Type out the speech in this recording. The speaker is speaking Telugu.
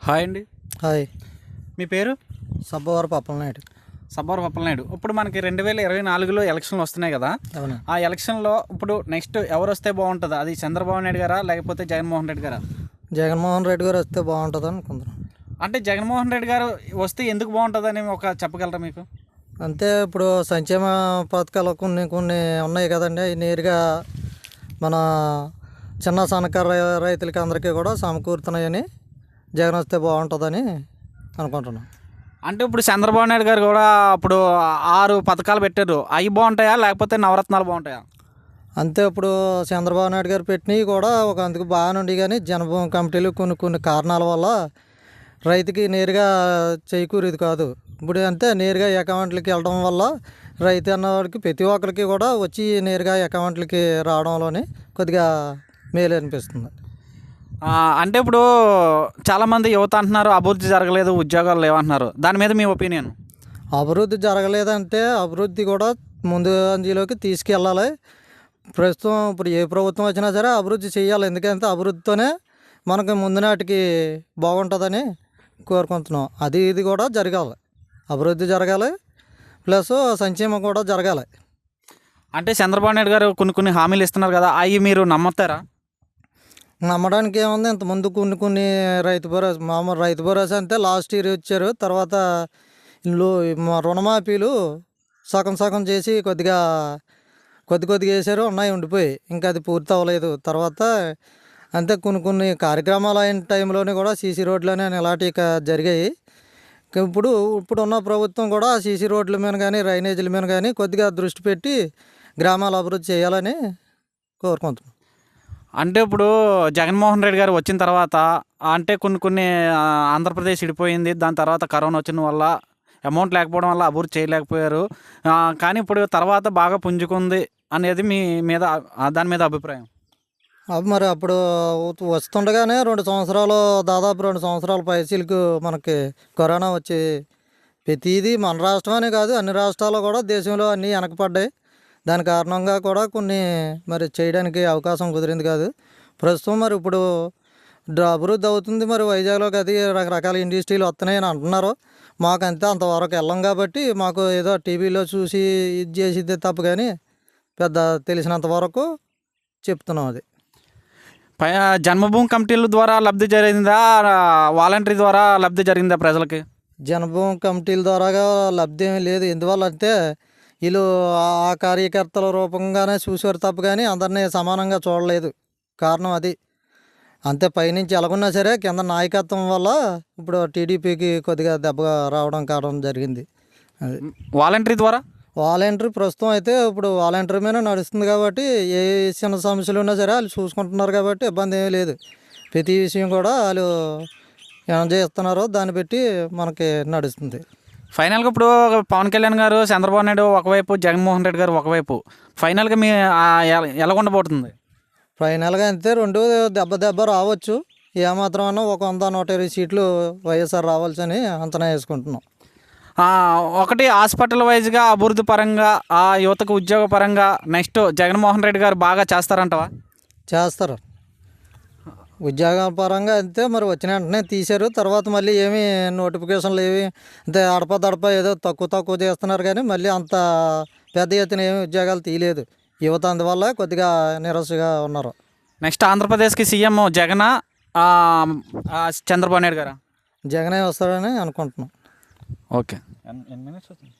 హాయ్ అండి. హాయ్. మీ పేరు? సబ్బవరపు అప్పలనాయుడు. సబ్బవరపు అప్పలనాయుడు. ఇప్పుడు మనకి 2024లో ఎలక్షన్లు వస్తున్నాయి కదా. అవును. ఆ ఎలక్షన్లో ఇప్పుడు నెక్స్ట్ ఎవరు వస్తే బాగుంటుంది? అది చంద్రబాబు నాయుడు గారా లేకపోతే జగన్మోహన్ రెడ్డి గారా? జగన్మోహన్ రెడ్డి గారు వస్తే బాగుంటుంది అనుకుంటున్నాను. అంటే జగన్మోహన్ రెడ్డి గారు వస్తే ఎందుకు బాగుంటుందని చెప్పగలరా మీకు? అంతే, ఇప్పుడు సంక్షేమ పథకాలు కొన్ని కొన్ని ఉన్నాయి కదండి, అవి నేరుగా మన చిన్న సన్నకారు రైతులకి అందరికీ కూడా సమకూరుతున్నాయని జగన్ వస్తే బాగుంటుందని అనుకుంటున్నాను. అంటే ఇప్పుడు చంద్రబాబు నాయుడు గారు కూడా అప్పుడు 6 పథకాలు పెట్టారు. అవి బాగుంటాయా లేకపోతే నవరత్నాలు బాగుంటాయా? అంతే, ఇప్పుడు చంద్రబాబు నాయుడు గారు పెట్టినవి కూడా ఒక అందుకు బాగానే ఉండి, కానీ జనభూమి కమిటీలు కొన్ని కొన్ని కారణాల వల్ల రైతుకి నేరుగా చేకూరేది కాదు. ఇప్పుడు అంతే, నేరుగా అకౌంట్లకి వెళ్ళడం వల్ల రైతు అన్నవాడికి ప్రతి ఒక్కరికి కూడా వచ్చి నేరుగా అకౌంట్లకి రావడంలోనే కొద్దిగా మేలు అనిపిస్తుంది. అంటే ఇప్పుడు చాలామంది యువత అంటున్నారు అభివృద్ధి జరగలేదు, ఉద్యోగాలు లేవంటున్నారు. దాని మీద మీ ఒపీనియన్? అభివృద్ధి జరగలేదంటే అభివృద్ధి కూడా ముందు అంజీలోకి తీసుకెళ్ళాలి. ప్రస్తుతం ఇప్పుడు ఏ ప్రభుత్వం వచ్చినా సరే అభివృద్ధి చేయాలి. ఎందుకంటే అభివృద్ధితోనే మనకి ముందు నాటికి బాగుంటుందని కోరుకుంటున్నాం. ఇది కూడా జరగాలి, అభివృద్ధి జరగాలి, ప్లస్ సంక్షేమం కూడా జరగాలి. అంటే చంద్రబాబు నాయుడు గారు కొన్ని హామీలు ఇస్తున్నారు కదా, అవి మీరు నమ్ముతారా? నమ్మడానికి ఏముంది, ఇంతకుముందు కొన్ని రైతు భరోసా, మామూలు రైతు భరోసా అంతే లాస్ట్ ఇయర్ ఇచ్చారు. తర్వాత రుణమాఫీలు సగం సగం చేసి కొద్దిగా వేసారు, ఉన్నాయి ఉండిపోయి, ఇంకా అది పూర్తి అవ్వలేదు. తర్వాత అంతే కొన్ని కార్యక్రమాలు అయిన టైంలోనే కూడా సీసీ రోడ్లని ఇలాంటివి జరిగాయి. ఇప్పుడున్న ప్రభుత్వం కూడా సీసీ రోడ్ల మీద కానీ డ్రైనేజీల మీద కానీ కొద్దిగా దృష్టి పెట్టి గ్రామాల అభివృద్ధి చేయాలని కోరుకుంటున్నాం. అంటే ఇప్పుడు జగన్మోహన్ రెడ్డి గారు వచ్చిన తర్వాత అంటే కొన్ని ఆంధ్రప్రదేశ్ విడిపోయింది, దాని తర్వాత కరోనా వచ్చిన వల్ల అమౌంట్ లేకపోవడం వల్ల అభివృద్ధి చేయలేకపోయారు. కానీ ఇప్పుడు తర్వాత బాగా పుంజుకుంది అనేది మీ మీద దాని మీద అభిప్రాయం? మరి అప్పుడు వస్తుండగానే దాదాపు 2 సంవత్సరాల పైసలకు మనకి కరోనా వచ్చి ప్రతిదీ మన రాష్ట్రమనే కాదు అన్ని రాష్ట్రాల్లో కూడా దేశంలో అన్నీ వెనకపడ్డాయి. దాని కారణంగా కూడా కొన్ని మరి చేయడానికి అవకాశం కుదిరింది కాదు. ప్రస్తుతం మరి ఇప్పుడు అభివృద్ధి అవుతుంది. మరి వైజాగ్లోకి అది రకరకాల ఇండస్ట్రీలు వస్తున్నాయని అంటున్నారు. మాకంతే అంతవరకు వెళ్ళం కాబట్టి మాకు ఏదో టీవీలో చూసి ఇది చేసిద్దే తప్ప కానీ పెద్ద తెలిసినంత వరకు చెప్తున్నాం. అది జన్మభూమి కమిటీల ద్వారా లబ్ధి జరిగిందా, వాలంటరీ ద్వారా లబ్ధి జరిగిందా ప్రజలకి? జన్మభూమి కమిటీల ద్వారాగా లబ్ధి ఏమీ లేదు. ఎందువల్ల అంటే వీళ్ళు ఆ కార్యకర్తల రూపంగానే చూసారు తప్ప కానీ అందరినీ సమానంగా చూడలేదు. కారణం అది. అంతే, పైనుంచి ఎలాగున్నా సరే కింద నాయకత్వం వల్ల ఇప్పుడు టీడీపీకి కొద్దిగా దెబ్బ కావడం జరిగింది. అది వాలంటరీ ప్రస్తుతం అయితే ఇప్పుడు వాలంటరీ మీద నడుస్తుంది కాబట్టి ఏ చిన్న సమస్యలు ఉన్నా సరే వాళ్ళు చూసుకుంటున్నారు కాబట్టి ఇబ్బంది ఏమీ లేదు. ప్రతి విషయం కూడా వాళ్ళు ఏం చేస్తున్నారో దాన్ని బట్టి మనకి నడుస్తుంది. ఫైనల్గా ఇప్పుడు పవన్ కళ్యాణ్ గారు, చంద్రబాబు నాయుడు ఒకవైపు, జగన్మోహన్ రెడ్డి గారు ఒకవైపు, ఫైనల్గా మీ ఎలా ఉండబోతుంది? ఫైనల్గా అంతే, రెండు దెబ్బ రావచ్చు. ఏమాత్రం అన్నా ఒక 100-120 సీట్లు వైఎస్ఆర్ రావాల్సని అంచనా వేసుకుంటున్నాం. ఒకటి హాస్పిటల్ వైజ్గా అభివృద్ధి పరంగా, ఆ యువతకు ఉద్యోగ పరంగా నెక్స్ట్ జగన్మోహన్ రెడ్డి గారు బాగా చేస్తారంటవా? చేస్తారు. ఉద్యోగాల పరంగా అంతే, మరి వచ్చిన వెంటనే తీశారు. తర్వాత మళ్ళీ ఏమీ నోటిఫికేషన్లు ఏవి అంతే అడపదడప ఏదో తక్కువ చేస్తున్నారు కానీ మళ్ళీ అంత పెద్ద ఎత్తున ఏమి ఉద్యోగాలు తీయలేదు. యువత అందువల్ల కొద్దిగా నిరాశగా ఉన్నారు. నెక్స్ట్ ఆంధ్రప్రదేశ్కి సీఎం జగన్, చంద్రబాబు నాయుడు గారా? జగనే వస్తారని అనుకుంటున్నాం. ఓకే. ఎన్ని మినిట్స్ అవుతుంది?